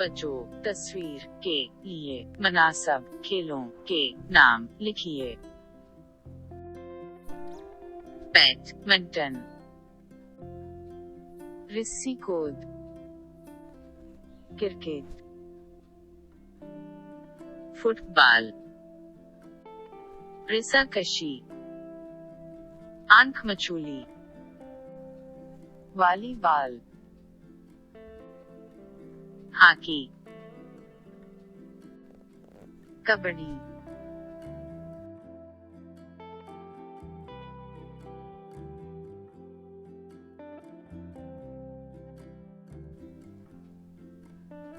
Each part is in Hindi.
बच्चों, तस्वीर के लिए मुनासिब खेलों के नाम लिखिए। बैडमिंटन, रस्सी कूद, क्रिकेट, फुटबॉल, रस्साकशी, आंख मछली, वॉलीबॉल, हॉकी, कबड्डी,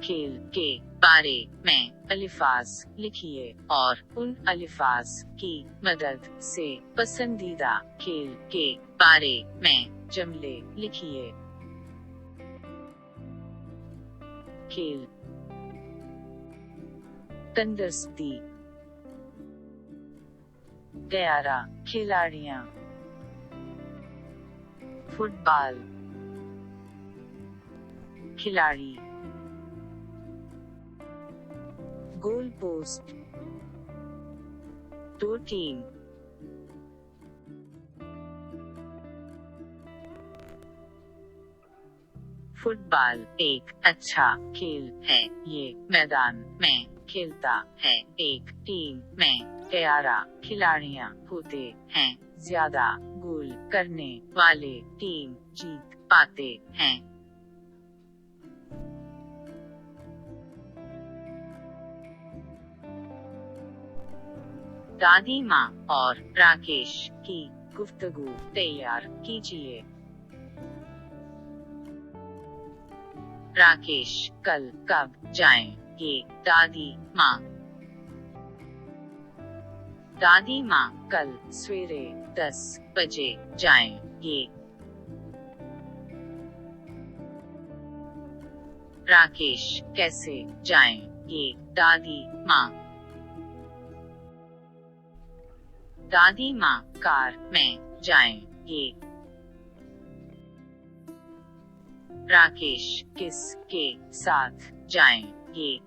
खेल के बारे में अल्फाज लिखिए और उन अल्फाज की मदद से पसंदीदा खेल के बारे में जुमले लिखिए। खेल, तंदुरुस्ती, 11 खिलाड़ियां, फुटबॉल, खिलाड़ी, गोल पोस्ट, 2 टीम, फुटबॉल एक अच्छा खेल है। ये मैदान में खेलता है। एक टीम में 11 खिलाड़ियां होते हैं। ज्यादा गोल करने वाले टीम जीत पाते हैं। दादी माँ और राकेश की गुफ्तगू तैयार कीजिए। राकेश, कल कब जाएंगे दादी माँ? दादी माँ, कल सवेरे 10 बजे जाएंगे। राकेश, कैसे जाएंगे दादी माँ? दादी माँ, कार में जाएंगे। राकेश, किसके साथ जाएंगे?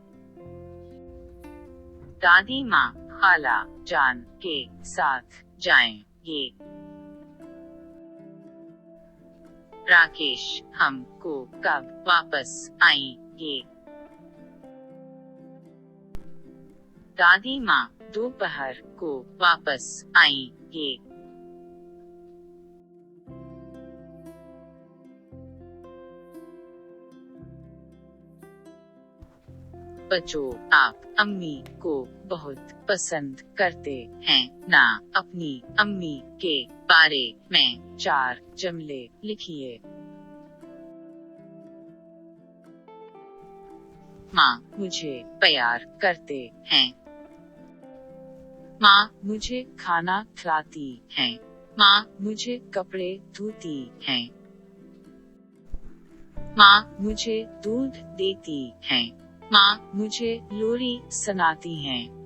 दादी माँ, खाला जान के साथ जाएंगे। राकेश, हमको कब वापस आएंगे? दादी माँ, दोपहर को वापस आएंगे। बच्चों, आप अम्मी को बहुत पसंद करते हैं ना? अपनी अम्मी के बारे में 4 जुमले लिखिए। माँ मुझे प्यार करते हैं। माँ मुझे खाना खिलाती हैं। माँ मुझे कपड़े धोती हैं। माँ मुझे दूध देती हैं। माँ मुझे लोरी सुनाती हैं।